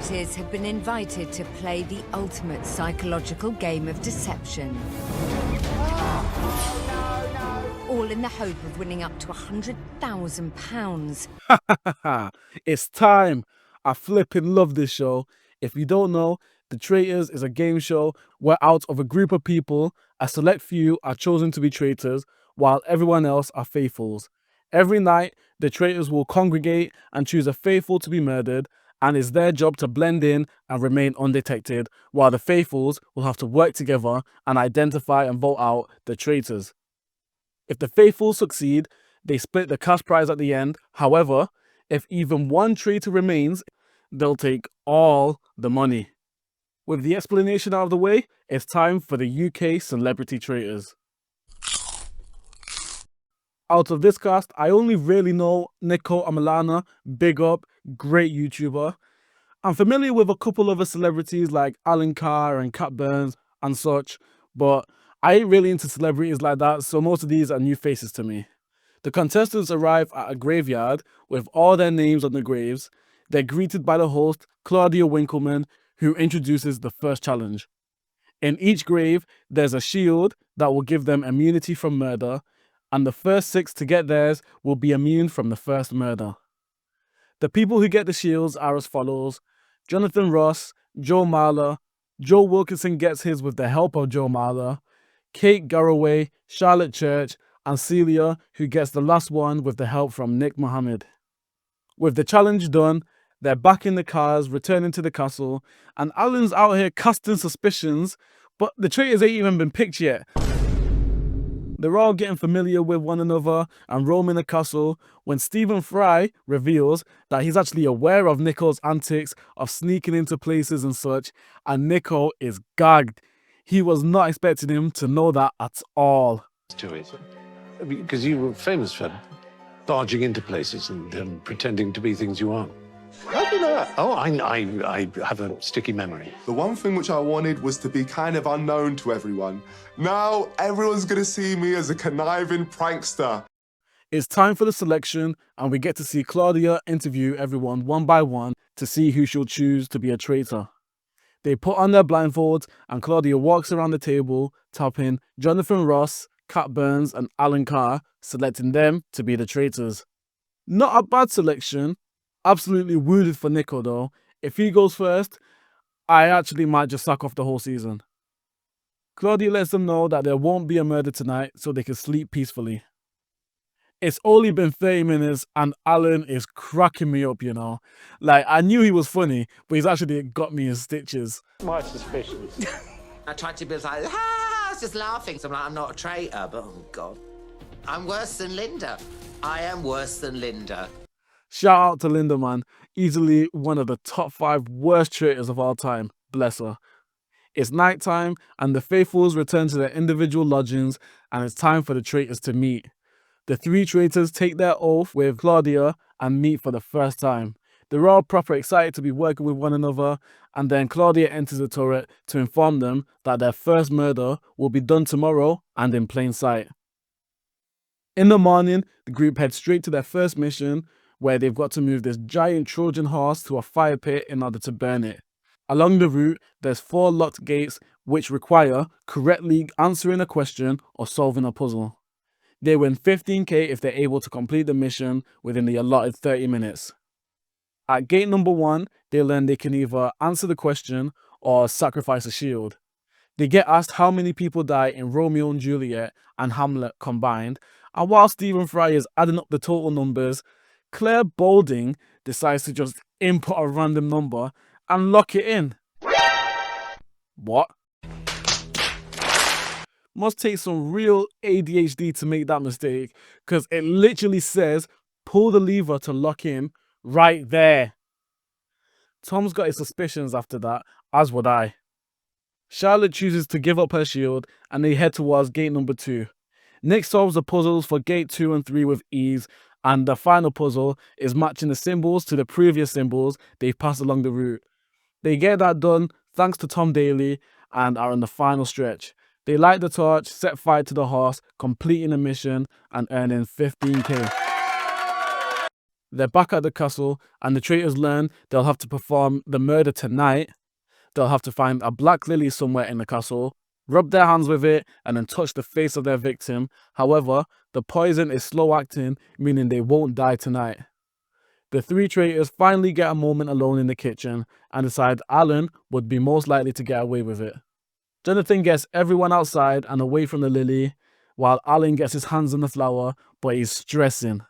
celebrities have been invited to play the ultimate psychological game of deception. All in the hope of winning up to £100,000. It's time. I flipping love this show. If you don't know, The Traitors is a game show where out of a group of people, a select few are chosen to be traitors, while everyone else are faithfuls. Every night, the traitors will congregate and choose a faithful to be murdered, and it's their job to blend in and remain undetected, while the faithfuls will have to work together and identify and vote out the traitors. If the faithfuls succeed, they split the cash prize at the end. However, if even one traitor remains, they'll take all the money. With the explanation out of the way, it's time for the UK Celebrity Traitors. Out of this cast, I only really know Nico Amalana, big up, great YouTuber. I'm familiar with a couple other celebrities like Alan Carr and Cat Burns and such, but I ain't really into celebrities like that, so most of these are new faces to me. The contestants arrive at a graveyard with all their names on the graves. They're greeted by the host, Claudia Winkleman, who introduces the first challenge. In each grave, there's a shield that will give them immunity from murder, and the first 6 to get theirs will be immune from the first murder. The people who get the shields are as follows: Jonathan Ross, Joe Marler, Joe Wilkinson gets his with the help of Joe Marler, Kate Garraway, Charlotte Church, and Celia, who gets the last one with the help from Nick Mohammed. With the challenge done, they're back in the cars, returning to the castle, and Alan's out here casting suspicions, but the traitors ain't even been picked yet. They're all getting familiar with one another and roaming the castle when Stephen Fry reveals that he's actually aware of Nico's antics of sneaking into places and such, and Nico is gagged. He was not expecting him to know that at all. To it, because you were famous for barging into places and pretending to be things you aren't. How do you know that? Oh, I have a sticky memory. The one thing which I wanted was to be kind of unknown to everyone. Now everyone's gonna see me as a conniving prankster. It's time for the selection, and we get to see Claudia interview everyone one by one to see who she'll choose to be a traitor. They put on their blindfolds, and Claudia walks around the table, tapping Jonathan Ross, Cat Burns, and Alan Carr, selecting them to be the traitors. Not a bad selection. Absolutely wounded for Nico though. If he goes first, I actually might just sack off the whole season. Claudia lets them know that there won't be a murder tonight so they can sleep peacefully. It's only been 30 minutes and Alan is cracking me up, you know. Like, I knew he was funny, but he's actually got me in stitches. My suspicions. I tried to be like, I was just laughing. So I'm like, I'm not a traitor, but oh God. I'm worse than Linda. I am worse than Linda. Shout out to Linda, man. Easily one of the top 5 worst traitors of all time. Bless her. It's night time and the faithfuls return to their individual lodgings, and it's time for the traitors to meet. The 3 traitors take their oath with Claudia and meet for the first time. They're all proper excited to be working with one another, and then Claudia enters the turret to inform them that their first murder will be done tomorrow and in plain sight. In the morning, the group heads straight to their first mission, where they've got to move this giant Trojan horse to a fire pit in order to burn it. Along the route, there's 4 locked gates which require correctly answering a question or solving a puzzle. They win 15k if they're able to complete the mission within the allotted 30 minutes. At gate number 1, they learn they can either answer the question or sacrifice a shield. They get asked how many people die in Romeo and Juliet and Hamlet combined, and while Stephen Fry is adding up the total numbers, Claire Balding decides to just input a random number and lock it in. What? Must take some real ADHD to make that mistake, because it literally says pull the lever to lock in right there. Tom's got his suspicions after that, as would I. Charlotte chooses to give up her shield and they head towards gate number 2. Nick solves the puzzles for gate 2 and 3 with ease, and the final puzzle is matching the symbols to the previous symbols they've passed along the route. They get that done thanks to Tom Daly and are on the final stretch. They light the torch, set fire to the horse, completing the mission and earning 15k. They're back at the castle, and the traitors learn they'll have to perform the murder tonight. They'll have to find a black lily somewhere in the castle, rub their hands with it, and then touch the face of their victim. However, the poison is slow acting, meaning they won't die tonight. The three traitors finally get a moment alone in the kitchen and decide Alan would be most likely to get away with it. Jonathan gets everyone outside and away from the lily, while Alan gets his hands on the flower, but he's stressing.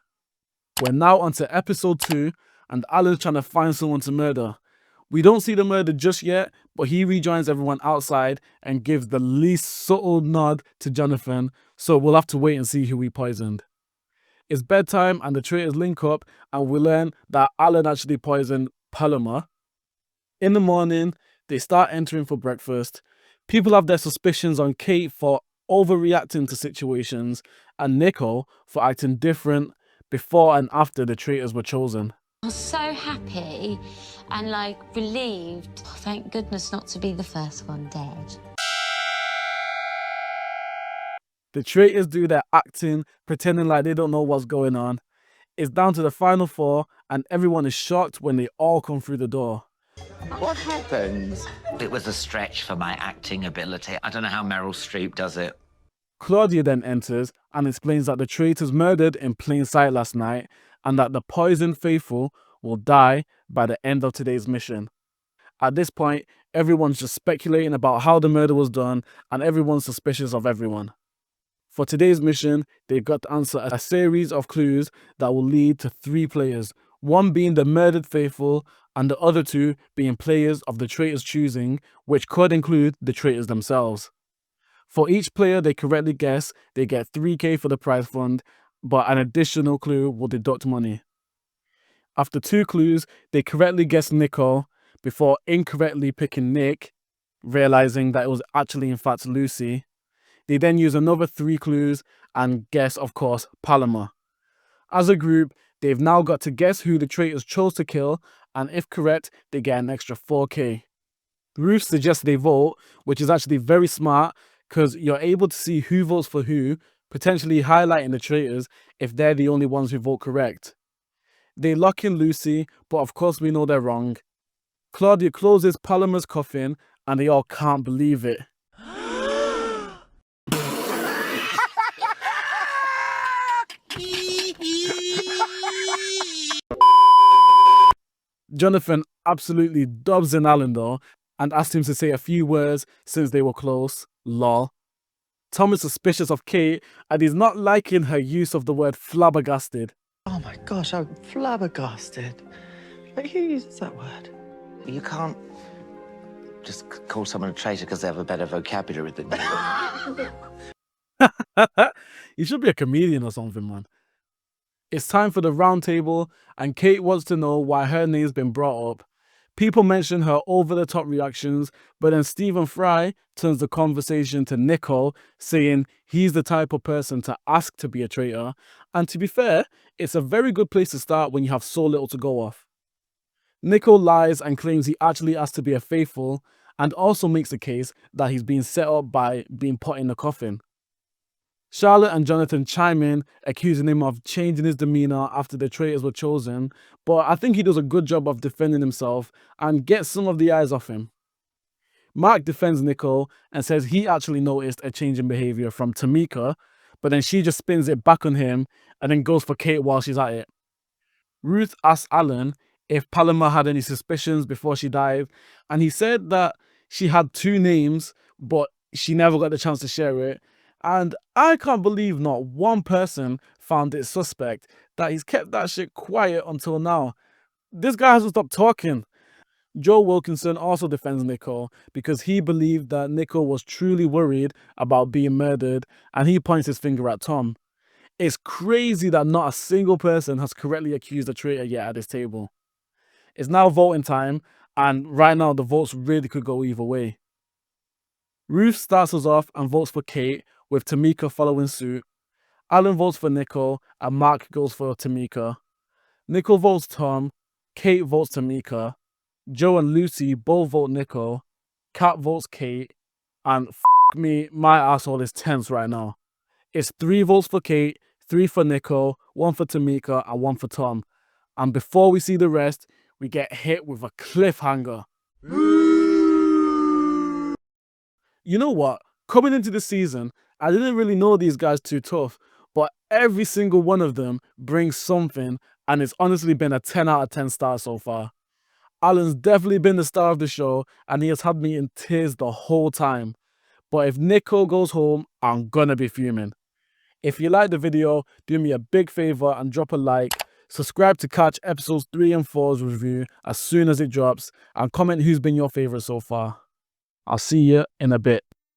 We're now on to episode 2, and Alan's trying to find someone to murder. We don't see the murder just yet, but he rejoins everyone outside and gives the least subtle nod to Jonathan, so we'll have to wait and see who he poisoned. It's bedtime and the traitors link up, and we learn that Alan actually poisoned Paloma. In the morning, they start entering for breakfast. People have their suspicions on Kate for overreacting to situations and Nico for acting different before and after the traitors were chosen. I was so happy and like relieved. Oh, thank goodness not to be the first one dead. The traitors do their acting, pretending like they don't know what's going on. It's down to the final 4, and everyone is shocked when they all come through the door. What happened? It was a stretch for my acting ability. I don't know how Meryl Streep does it. Claudia then enters and explains that the traitors murdered in plain sight last night and that the poisoned faithful will die by the end of today's mission. At this point, everyone's just speculating about how the murder was done and everyone's suspicious of everyone. For today's mission, they've got to answer a series of clues that will lead to 3 players, one being the murdered faithful and the other 2 being players of the traitors' choosing, which could include the traitors themselves. For each player they correctly guess, they get 3k for the prize fund, but an additional clue will deduct money. After 2 clues, they correctly guess Nico before incorrectly picking Nick, realizing that it was actually in fact Lucy. They then use another 3 clues and guess, of course, Paloma. As a group, they've now got to guess who the traitors chose to kill, and if correct, they get an extra 4k. Ruth suggests they vote, which is actually very smart because you're able to see who votes for who, potentially highlighting the traitors if they're the only ones who vote correct. They lock in Lucy, but of course we know they're wrong. Claudia closes Paloma's coffin, and they all can't believe it. Jonathan absolutely dubs in Alan though and asks him to say a few words since they were close. Lol. Tom is suspicious of Kate and he's not liking her use of the word flabbergasted. Oh my gosh, I'm flabbergasted. Like, who uses that word? You can't just call someone a traitor because they have a better vocabulary than you. You should be a comedian or something, man. It's time for the round table, and Kate wants to know why her name's been brought up. People mention her over-the-top reactions, but then Stephen Fry turns the conversation to Nico, saying he's the type of person to ask to be a traitor. And to be fair, it's a very good place to start when you have so little to go off. Nico lies and claims he actually asked to be a faithful, and also makes the case that he's being set up by being put in the coffin. Charlotte and Jonathan chime in, accusing him of changing his demeanor after the traitors were chosen, but I think he does a good job of defending himself and gets some of the eyes off him. Mark defends Nico and says he actually noticed a change in behavior from Tamika, but then she just spins it back on him and then goes for Kate while she's at it. Ruth asks Alan if Paloma had any suspicions before she died, and he said that she had 2 names, but she never got the chance to share it. And I can't believe not one person found it suspect that he's kept that shit quiet until now. This guy hasn't stopped talking. Joe Wilkinson also defends Nico because he believed that Nico was truly worried about being murdered, and he points his finger at Tom. It's crazy that not a single person has correctly accused a traitor yet at this table. It's now voting time, and right now the votes really could go either way. Ruth starts us off and votes for Kate, with Tamika following suit. Alan votes for Nico, and Mark goes for Tamika. Nico votes Tom, Kate votes Tamika, Joe and Lucy both vote Nico, Kat votes Kate, and me, my asshole is tense right now. It's 3 votes for Kate, 3 for Nico, 1 for Tamika, and 1 for Tom. And before we see the rest, we get hit with a cliffhanger. You know what? Coming into the season, I didn't really know these guys too tough, but every single one of them brings something, and it's honestly been a 10 out of 10 star so far. Alan's definitely been the star of the show, and he has had me in tears the whole time. But if Nico goes home, I'm gonna be fuming. If you liked the video, do me a big favor and drop a like, subscribe to catch episodes 3 and 4's review as soon as it drops, and comment who's been your favorite so far. I'll see you in a bit.